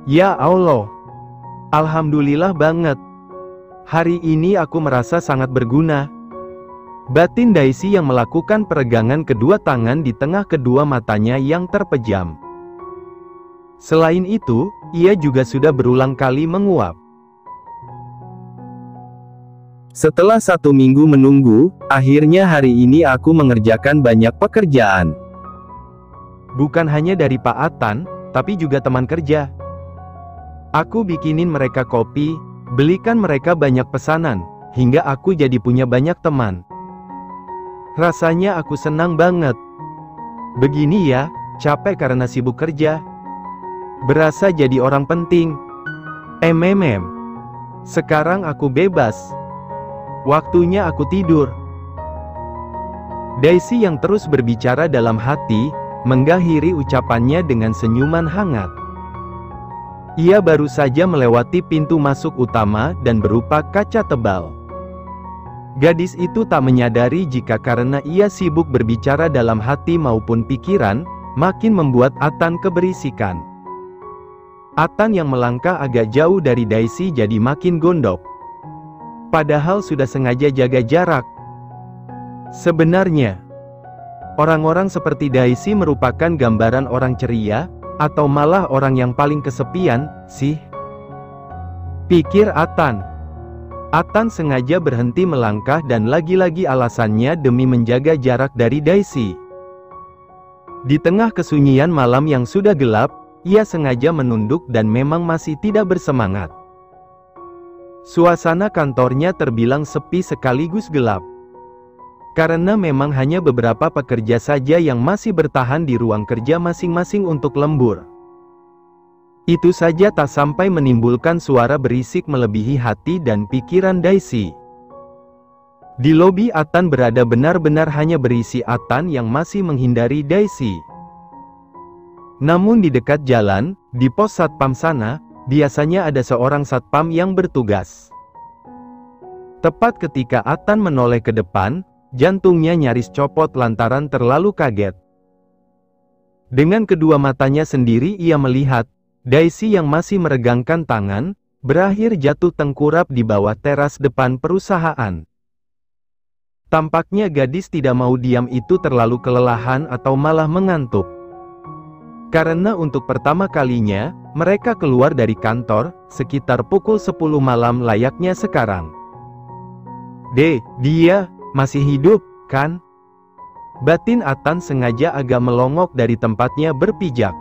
Ya Allah. Alhamdulillah banget. Hari ini aku merasa sangat berguna. Batin Daisy yang melakukan peregangan kedua tangan di tengah kedua matanya yang terpejam. Selain itu, ia juga sudah berulang kali menguap. Setelah 1 minggu menunggu, akhirnya hari ini aku mengerjakan banyak pekerjaan. Bukan hanya dari Pak Atan, tapi juga teman kerja. Aku bikinin mereka kopi, belikan mereka banyak pesanan, hingga aku jadi punya banyak teman. Rasanya aku senang banget. Begini ya, capek karena sibuk kerja. Berasa jadi orang penting. Sekarang aku bebas. Waktunya aku tidur. Daisy yang terus berbicara dalam hati, mengakhiri ucapannya dengan senyuman hangat. Ia baru saja melewati pintu masuk utama dan berupa kaca tebal. Gadis itu tak menyadari jika karena ia sibuk berbicara dalam hati maupun pikiran, makin membuat Atan keberisikan. Atan yang melangkah agak jauh dari Daisy jadi makin gondok. Padahal sudah sengaja jaga jarak. Sebenarnya, orang-orang seperti Daisy merupakan gambaran orang ceria, atau malah orang yang paling kesepian, sih? Pikir Atan. Atan sengaja berhenti melangkah dan lagi-lagi alasannya demi menjaga jarak dari Daisy. Di tengah kesunyian malam yang sudah gelap, ia sengaja menunduk dan memang masih tidak bersemangat. Suasana kantornya terbilang sepi sekaligus gelap. Karena memang hanya beberapa pekerja saja yang masih bertahan di ruang kerja masing-masing untuk lembur. Itu saja tak sampai menimbulkan suara berisik melebihi hati dan pikiran Daisy. Di lobi Atan berada benar-benar hanya berisi Atan yang masih menghindari Daisy. Namun di dekat jalan, di pos satpam sana, biasanya ada seorang satpam yang bertugas. Tepat ketika Atan menoleh ke depan, jantungnya nyaris copot lantaran terlalu kaget. Dengan kedua matanya sendiri ia melihat, Daisy yang masih meregangkan tangan, berakhir jatuh tengkurap di bawah teras depan perusahaan. Tampaknya gadis tidak mau diam itu terlalu kelelahan atau malah mengantuk. Karena untuk pertama kalinya, mereka keluar dari kantor, sekitar pukul 10 malam layaknya sekarang. Dia masih hidup, kan? Batin Atan sengaja agak melongok dari tempatnya berpijak.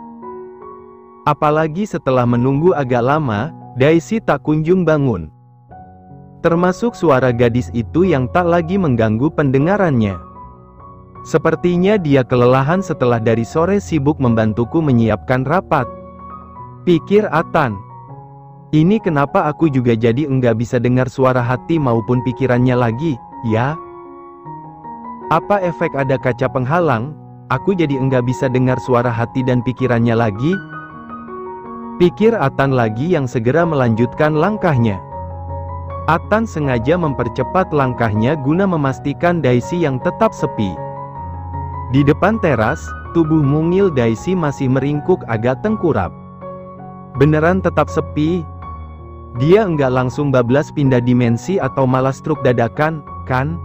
Apalagi setelah menunggu agak lama, Daisy tak kunjung bangun. Termasuk suara gadis itu yang tak lagi mengganggu pendengarannya. Sepertinya dia kelelahan setelah dari sore sibuk membantuku menyiapkan rapat. Pikir Atan. Ini kenapa aku juga jadi enggak bisa dengar suara hati maupun pikirannya lagi, ya? Apa efek ada kaca penghalang, aku jadi enggak bisa dengar suara hati dan pikirannya lagi? Pikir Atan lagi yang segera melanjutkan langkahnya. Atan sengaja mempercepat langkahnya guna memastikan Daisy yang tetap sepi. Di depan teras, tubuh mungil Daisy masih meringkuk agak tengkurap. Beneran tetap sepi? Dia enggak langsung bablas pindah dimensi atau malah stroke dadakan, kan?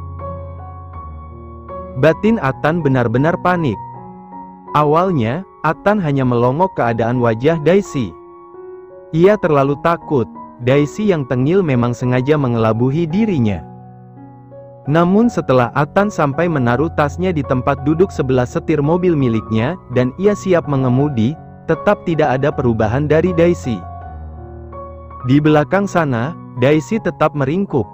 Batin Atan benar-benar panik. Awalnya, Atan hanya melongok keadaan wajah Daisy. Ia terlalu takut, Daisy yang tengil memang sengaja mengelabuhi dirinya. Namun setelah Atan sampai menaruh tasnya di tempat duduk sebelah setir mobil miliknya, dan ia siap mengemudi, tetap tidak ada perubahan dari Daisy. Di belakang sana, Daisy tetap meringkuk.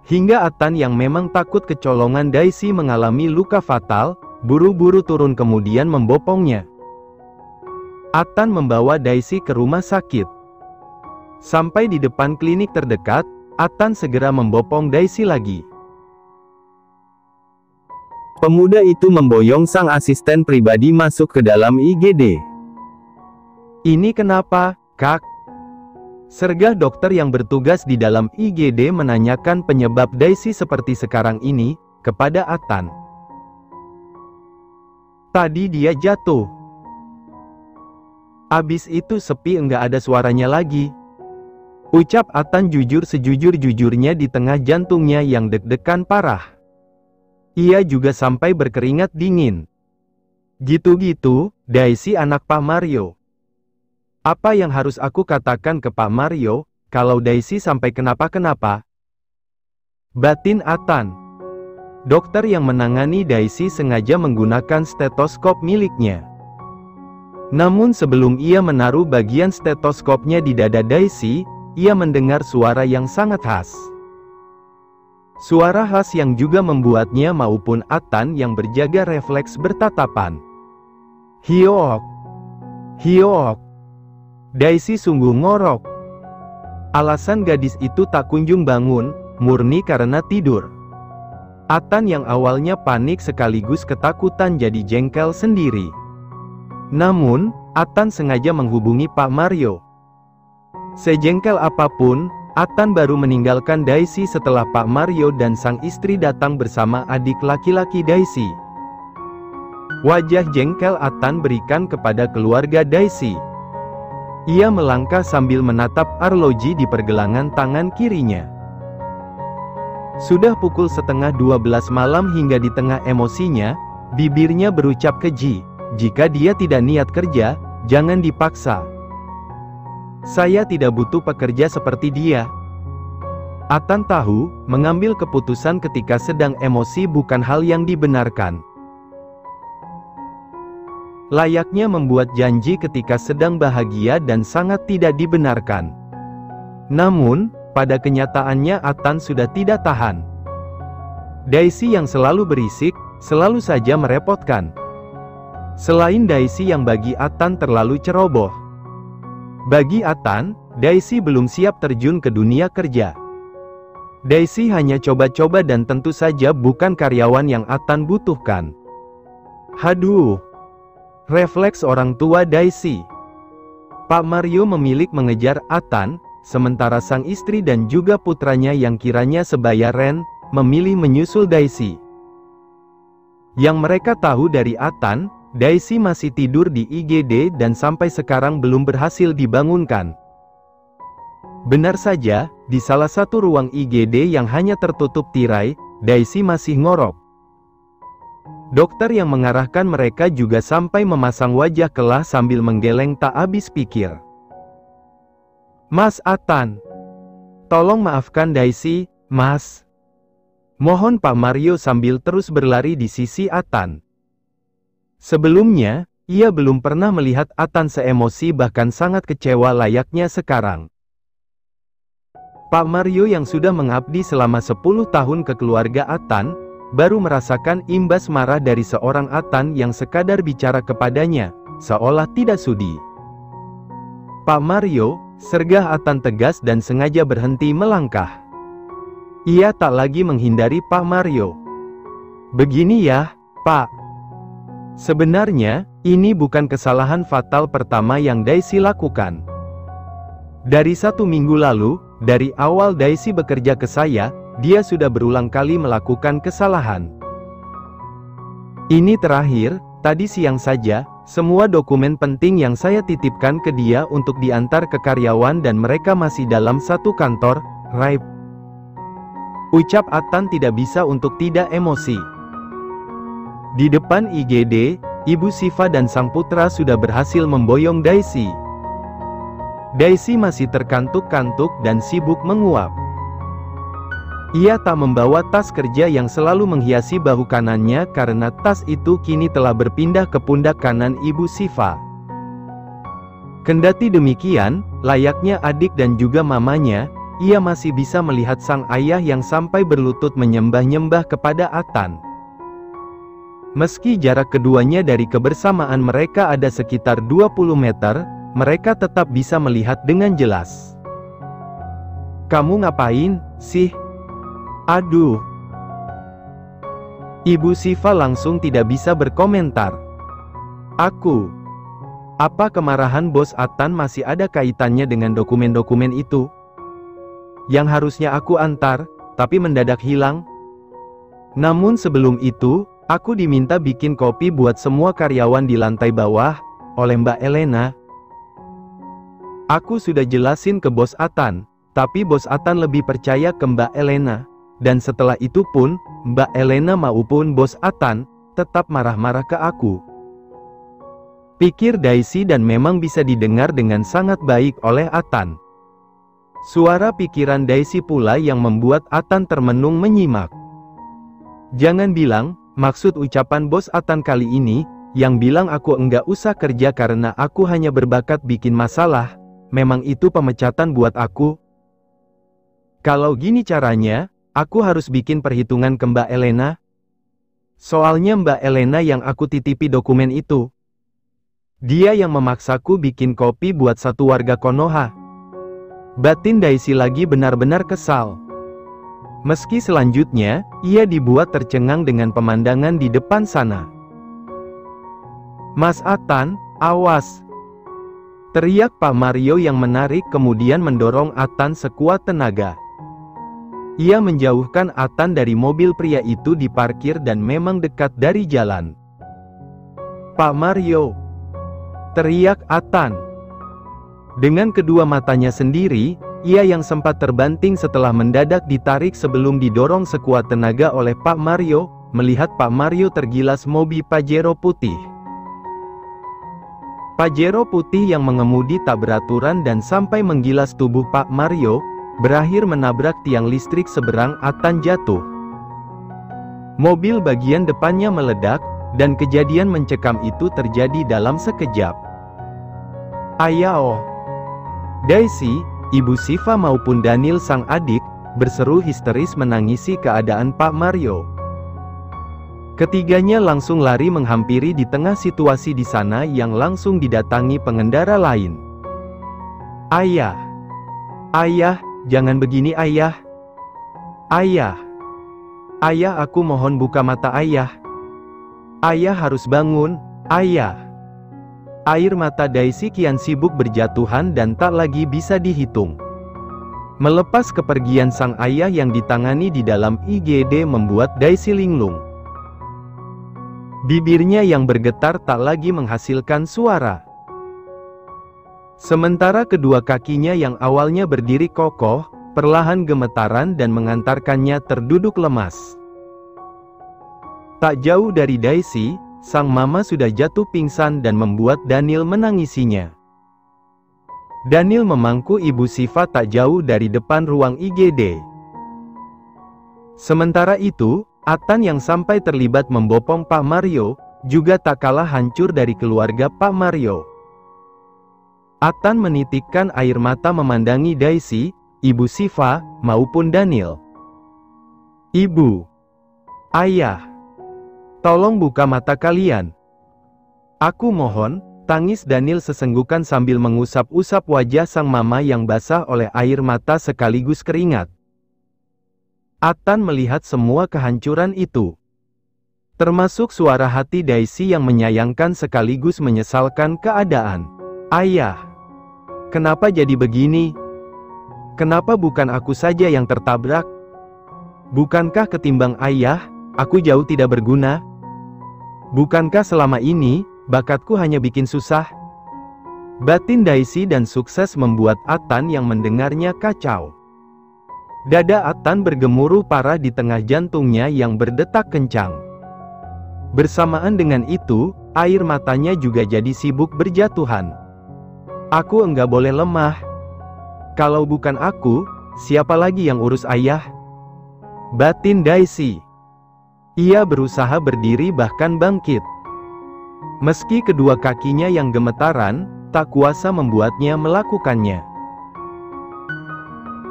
Hingga Atan yang memang takut kecolongan Daisy mengalami luka fatal, buru-buru turun kemudian membopongnya. Atan membawa Daisy ke rumah sakit. Sampai di depan klinik terdekat, Atan segera membopong Daisy lagi. Pemuda itu memboyong sang asisten pribadi masuk ke dalam IGD. Ini kenapa, Kak? Sergah dokter yang bertugas di dalam IGD menanyakan penyebab Daisy seperti sekarang ini, kepada Atan. Tadi dia jatuh. Abis itu sepi, enggak ada suaranya lagi. Ucap Atan jujur sejujur-jujurnya di tengah jantungnya yang deg-degan parah. Ia juga sampai berkeringat dingin. Gitu-gitu, Daisy anak Pak Mario. Apa yang harus aku katakan ke Pak Mario, kalau Daisy sampai kenapa-kenapa? Batin Atan. Dokter yang menangani Daisy sengaja menggunakan stetoskop miliknya. Namun sebelum ia menaruh bagian stetoskopnya di dada Daisy, ia mendengar suara yang sangat khas. Suara khas yang juga membuatnya maupun Atan yang berjaga refleks bertatapan. Hiok! Hiok! Daisy sungguh ngorok. Alasan gadis itu tak kunjung bangun, murni karena tidur. Atan yang awalnya panik sekaligus ketakutan jadi jengkel sendiri. Namun, Atan sengaja menghubungi Pak Mario. Sejengkel apapun, Atan baru meninggalkan Daisy setelah Pak Mario dan sang istri datang bersama adik laki-laki Daisy. Wajah jengkel Atan berikan kepada keluarga Daisy. Ia melangkah sambil menatap arloji di pergelangan tangan kirinya. Sudah pukul 11:30 malam hingga di tengah emosinya, bibirnya berucap keji. Jika dia tidak niat kerja, jangan dipaksa. Saya tidak butuh pekerja seperti dia. Atan tahu, mengambil keputusan ketika sedang emosi bukan hal yang dibenarkan. Layaknya membuat janji ketika sedang bahagia dan sangat tidak dibenarkan. Namun, pada kenyataannya Atan sudah tidak tahan. Daisy yang selalu berisik, selalu saja merepotkan. Selain Daisy yang bagi Atan terlalu ceroboh. Bagi Atan, Daisy belum siap terjun ke dunia kerja. Daisy hanya coba-coba dan tentu saja bukan karyawan yang Atan butuhkan. Haduh! Refleks orang tua Daisy. Pak Mario memilih mengejar Atan, sementara sang istri dan juga putranya yang kiranya sebaya Ren, memilih menyusul Daisy. Yang mereka tahu dari Atan, Daisy masih tidur di IGD dan sampai sekarang belum berhasil dibangunkan. Benar saja, di salah satu ruang IGD yang hanya tertutup tirai, Daisy masih ngorok. Dokter yang mengarahkan mereka juga sampai memasang wajah kelah sambil menggeleng tak habis pikir. Mas Atan, tolong maafkan Daisy, Mas. Mohon Pak Mario sambil terus berlari di sisi Atan. Sebelumnya, ia belum pernah melihat Atan seemosi bahkan sangat kecewa layaknya sekarang. Pak Mario yang sudah mengabdi selama 10 tahun ke keluarga Atan, baru merasakan imbas marah dari seorang Atan yang sekadar bicara kepadanya, seolah tidak sudi. Pak Mario, sergah Atan tegas dan sengaja berhenti melangkah. Ia tak lagi menghindari Pak Mario. Begini ya, Pak. Sebenarnya, ini bukan kesalahan fatal pertama yang Daisy lakukan. Dari 1 minggu lalu, dari awal Daisy bekerja ke saya, dia sudah berulang kali melakukan kesalahan. Ini terakhir, tadi siang saja, semua dokumen penting yang saya titipkan ke dia untuk diantar ke karyawan dan mereka masih dalam satu kantor, Raib. Ucap Atan tidak bisa untuk tidak emosi. Di depan IGD, Ibu Siva dan sang putra sudah berhasil memboyong Daisy. Daisy masih terkantuk-kantuk dan sibuk menguap. Ia tak membawa tas kerja yang selalu menghiasi bahu kanannya karena tas itu kini telah berpindah ke pundak kanan Ibu Siva. Kendati demikian, layaknya adik dan juga mamanya, ia masih bisa melihat sang ayah yang sampai berlutut menyembah-nyembah kepada Atan. Meski jarak keduanya dari kebersamaan mereka ada sekitar 20 meter, mereka tetap bisa melihat dengan jelas. Kamu ngapain, sih? Aduh. Ibu Siva langsung tidak bisa berkomentar. Aku. Apa kemarahan bos Atan masih ada kaitannya dengan dokumen-dokumen itu? Yang harusnya aku antar, tapi mendadak hilang. Namun sebelum itu, aku diminta bikin kopi buat semua karyawan di lantai bawah, oleh Mbak Elena. Aku sudah jelasin ke Bos Atan, tapi Bos Atan lebih percaya ke Mbak Elena. Dan setelah itu pun, Mbak Elena maupun Bos Atan, tetap marah-marah ke aku. Pikir Daisy dan memang bisa didengar dengan sangat baik oleh Atan. Suara pikiran Daisy pula yang membuat Atan termenung menyimak. Jangan bilang, maksud ucapan Bos Atan kali ini, yang bilang aku enggak usah kerja karena aku hanya berbakat bikin masalah, memang itu pemecatan buat aku? Kalau gini caranya, aku harus bikin perhitungan ke Mbak Elena. Soalnya Mbak Elena yang aku titipi dokumen itu. Dia yang memaksaku bikin kopi buat satu warga Konoha. Batin Daisy lagi benar-benar kesal. Meski selanjutnya, ia dibuat tercengang dengan pemandangan di depan sana. Mas Atan, awas! Teriak Pak Mario yang menarik kemudian mendorong Atan sekuat tenaga. Ia menjauhkan Atan dari mobil pria itu di parkir dan memang dekat dari jalan. Pak Mario! Teriak Atan. Dengan kedua matanya sendiri, ia yang sempat terbanting setelah mendadak ditarik sebelum didorong sekuat tenaga oleh Pak Mario, melihat Pak Mario tergilas mobil Pajero putih. Pajero putih yang mengemudi tak beraturan dan sampai menggilas tubuh Pak Mario, berakhir menabrak tiang listrik seberang Atan jatuh. Mobil bagian depannya meledak, dan kejadian mencekam itu terjadi dalam sekejap. Ayao! Daisy, Ibu Shiva maupun Daniel sang adik, berseru histeris menangisi keadaan Pak Mario. Ketiganya langsung lari menghampiri di tengah situasi di sana yang langsung didatangi pengendara lain. Ayah! Ayah! Jangan begini ayah. Ayah. Ayah, aku mohon buka mata ayah. Ayah harus bangun, ayah. Air mata Daisy kian sibuk berjatuhan dan tak lagi bisa dihitung. Melepas kepergian sang ayah yang ditangani di dalam IGD membuat Daisy linglung. Bibirnya yang bergetar tak lagi menghasilkan suara. Sementara kedua kakinya yang awalnya berdiri kokoh, perlahan gemetaran dan mengantarkannya terduduk lemas. Tak jauh dari Daisy, sang mama sudah jatuh pingsan dan membuat Daniel menangisinya. Daniel memangku Ibu Shiva tak jauh dari depan ruang IGD. Sementara itu, Atan yang sampai terlibat membopong Pak Mario, juga tak kalah hancur dari keluarga Pak Mario. Atan menitikkan air mata memandangi Daisy, Ibu Shiva, maupun Daniel. Ibu! Ayah! Tolong buka mata kalian. Aku mohon, tangis Daniel sesenggukan sambil mengusap-usap wajah sang mama yang basah oleh air mata sekaligus keringat. Atan melihat semua kehancuran itu. Termasuk suara hati Daisy yang menyayangkan sekaligus menyesalkan keadaan. Ayah! Kenapa jadi begini? Kenapa bukan aku saja yang tertabrak? Bukankah ketimbang ayah, aku jauh tidak berguna? Bukankah selama ini, bakatku hanya bikin susah? Batin Daisy dan sukses membuat Atan yang mendengarnya kacau. Dada Atan bergemuruh parah di tengah jantungnya yang berdetak kencang. Bersamaan dengan itu, air matanya juga jadi sibuk berjatuhan. Aku enggak boleh lemah. Kalau bukan aku, siapa lagi yang urus ayah? Batin Daisy. Ia berusaha berdiri bahkan bangkit. Meski kedua kakinya yang gemetaran, tak kuasa membuatnya melakukannya.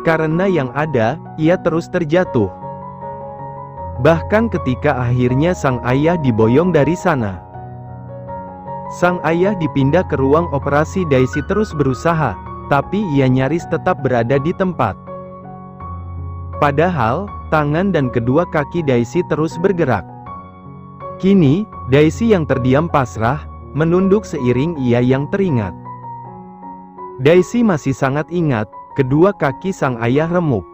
Karena yang ada, ia terus terjatuh. Bahkan ketika akhirnya sang ayah diboyong dari sana. Sang ayah dipindah ke ruang operasi. Daisy terus berusaha, tapi ia nyaris tetap berada di tempat. Padahal, tangan dan kedua kaki Daisy terus bergerak. Kini, Daisy yang terdiam pasrah, menunduk seiring ia yang teringat. Daisy masih sangat ingat, kedua kaki sang ayah remuk.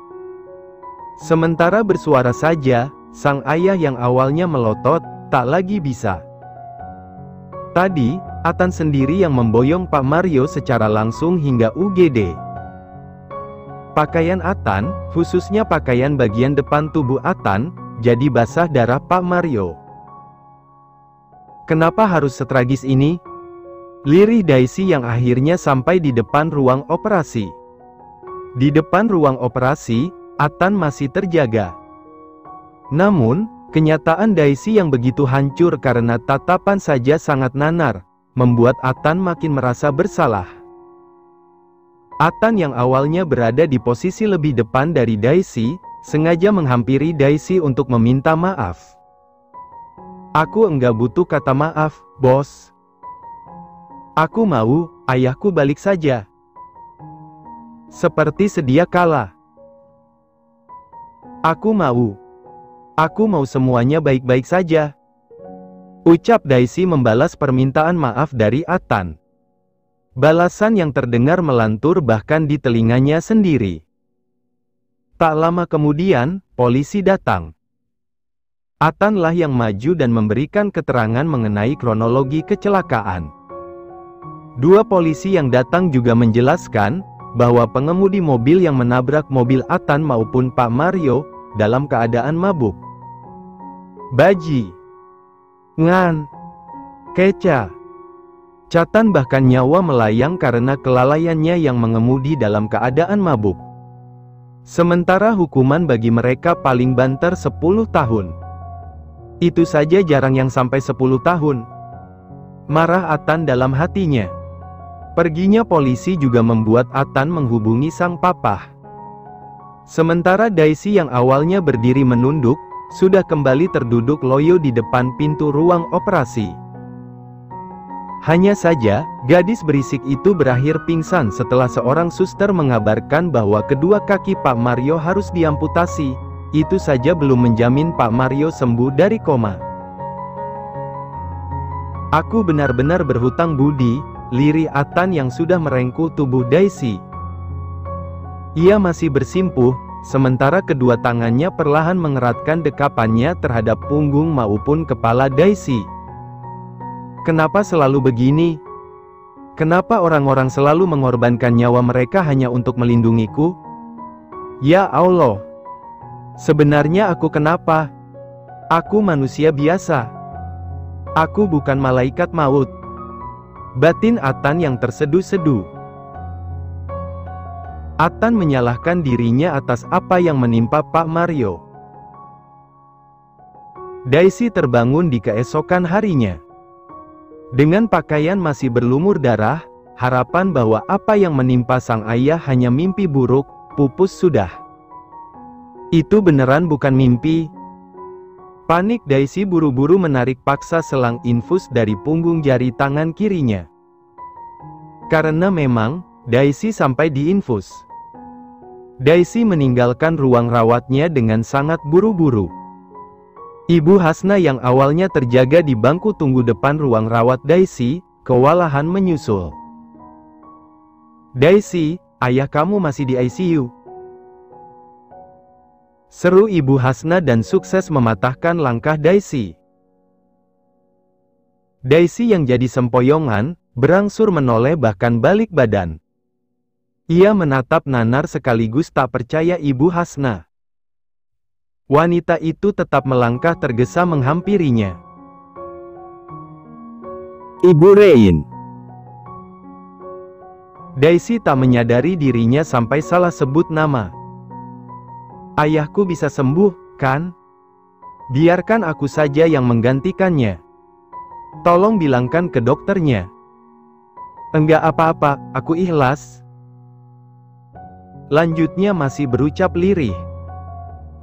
Sementara bersuara saja, sang ayah yang awalnya melotot, tak lagi bisa. Tadi, Atan sendiri yang memboyong Pak Mario secara langsung hingga UGD. Pakaian Atan, khususnya pakaian bagian depan tubuh Atan, jadi basah darah Pak Mario. Kenapa harus setragis ini? Lirih Daisy yang akhirnya sampai di depan ruang operasi. Di depan ruang operasi, Atan masih terjaga. Namun, kenyataan Daisy yang begitu hancur karena tatapan saja sangat nanar, membuat Atan makin merasa bersalah. Atan yang awalnya berada di posisi lebih depan dari Daisy, sengaja menghampiri Daisy untuk meminta maaf. Aku enggak butuh kata maaf, bos. Aku mau, ayahku balik saja. Seperti sedia kala. Aku mau semuanya baik-baik saja. Ucap Daisy membalas permintaan maaf dari Atan. Balasan yang terdengar melantur bahkan di telinganya sendiri. Tak lama kemudian, polisi datang. Atanlah yang maju dan memberikan keterangan mengenai kronologi kecelakaan. Dua polisi yang datang juga menjelaskan bahwa pengemudi mobil yang menabrak mobil Atan maupun Pak Mario dalam keadaan mabuk. Baji, ngan, keca, Catan bahkan nyawa melayang karena kelalaiannya yang mengemudi dalam keadaan mabuk. Sementara hukuman bagi mereka paling banter 10 tahun. Itu saja jarang yang sampai 10 tahun. Marah Atan dalam hatinya. Perginya polisi juga membuat Atan menghubungi sang papa. Sementara Daisy yang awalnya berdiri menunduk, sudah kembali terduduk loyo di depan pintu ruang operasi. Hanya saja, gadis berisik itu berakhir pingsan setelah seorang suster mengabarkan bahwa kedua kaki Pak Mario harus diamputasi. Itu saja belum menjamin Pak Mario sembuh dari koma. Aku benar-benar berhutang budi, lirih Atan yang sudah merengkuh tubuh Daisy. Ia masih bersimpuh, sementara kedua tangannya perlahan mengeratkan dekapannya terhadap punggung maupun kepala Daisy. Kenapa selalu begini? Kenapa orang-orang selalu mengorbankan nyawa mereka hanya untuk melindungiku? Ya Allah! Sebenarnya aku kenapa? Aku manusia biasa. Aku bukan malaikat maut. Batin Atan yang terseduh-seduh. Atan menyalahkan dirinya atas apa yang menimpa Pak Mario. Daisy terbangun di keesokan harinya. Dengan pakaian masih berlumur darah, harapan bahwa apa yang menimpa sang ayah hanya mimpi buruk, pupus sudah. Itu beneran bukan mimpi. Panik Daisy buru-buru menarik paksa selang infus dari punggung jari tangan kirinya. Karena memang, Daisy sampai di infus. Daisy meninggalkan ruang rawatnya dengan sangat buru-buru. Ibu Hasna yang awalnya terjaga di bangku tunggu depan ruang rawat Daisy, kewalahan menyusul. Daisy, ayah kamu masih di ICU. Seru Ibu Hasna dan sukses mematahkan langkah Daisy. Daisy yang jadi sempoyongan, berangsur menoleh bahkan balik badan. Ia menatap nanar sekaligus tak percaya Ibu Hasna. Wanita itu tetap melangkah tergesa menghampirinya. Ibu Rein. Daisy tak menyadari dirinya sampai salah sebut nama. Ayahku bisa sembuh, kan? Biarkan aku saja yang menggantikannya. Tolong bilangkan ke dokternya. Enggak apa-apa, aku ikhlas. Lanjutnya masih berucap lirih.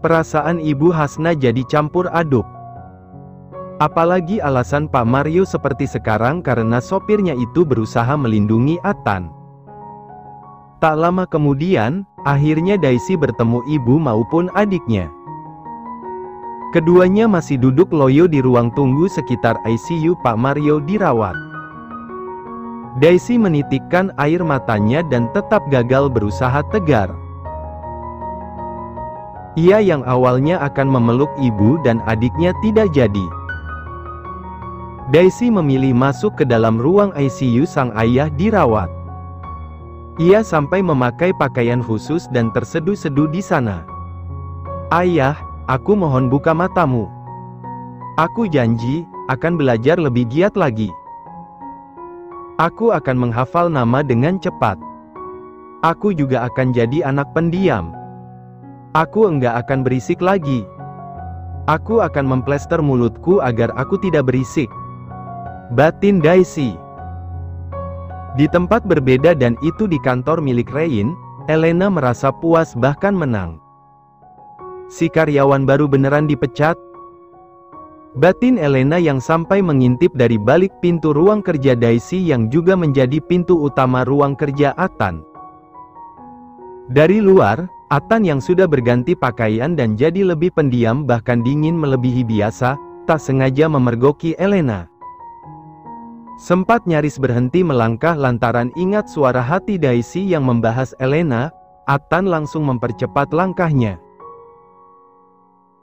Perasaan Ibu Hasna jadi campur aduk. Apalagi alasan Pak Mario seperti sekarang karena sopirnya itu berusaha melindungi Atan. Tak lama kemudian, akhirnya Daisy bertemu ibu maupun adiknya. Keduanya masih duduk loyo di ruang tunggu sekitar ICU Pak Mario dirawat. Daisy menitikkan air matanya dan tetap gagal berusaha tegar. Ia yang awalnya akan memeluk ibu dan adiknya tidak jadi. Daisy memilih masuk ke dalam ruang ICU sang ayah dirawat. Ia sampai memakai pakaian khusus dan terseduh-seduh di sana. "Ayah, aku mohon buka matamu. Aku janji, akan belajar lebih giat lagi. Aku akan menghafal nama dengan cepat. Aku juga akan jadi anak pendiam. Aku enggak akan berisik lagi. Aku akan memplester mulutku agar aku tidak berisik," batin Daisy. Di tempat berbeda dan itu di kantor milik Rein, Elena merasa puas bahkan menang. Si karyawan baru beneran dipecat? Batin Elena yang sampai mengintip dari balik pintu ruang kerja Daisy yang juga menjadi pintu utama ruang kerja Attan. Dari luar, Attan yang sudah berganti pakaian dan jadi lebih pendiam bahkan dingin melebihi biasa, tak sengaja memergoki Elena. Sempat nyaris berhenti melangkah lantaran ingat suara hati Daisy yang membahas Elena, Attan langsung mempercepat langkahnya.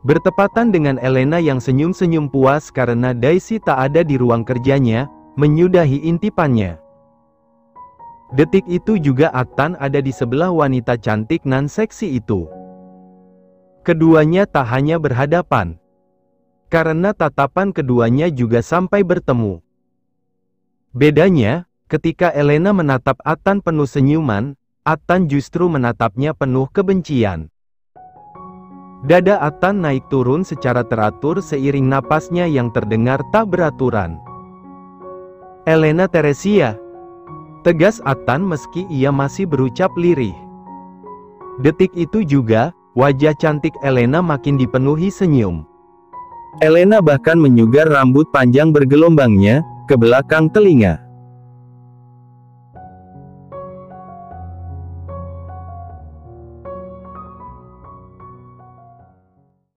Bertepatan dengan Elena yang senyum-senyum puas karena Daisy tak ada di ruang kerjanya, menyudahi intipannya. Detik itu juga Attan ada di sebelah wanita cantik nan seksi itu. Keduanya tak hanya berhadapan, karena tatapan keduanya juga sampai bertemu. Bedanya, ketika Elena menatap Attan penuh senyuman, Attan justru menatapnya penuh kebencian. Dada Attan naik turun secara teratur seiring napasnya yang terdengar tak beraturan. "Elena Teresia," tegas Attan meski ia masih berucap lirih. Detik itu juga, wajah cantik Elena makin dipenuhi senyum. Elena bahkan menyugar rambut panjang bergelombangnya ke belakang telinga.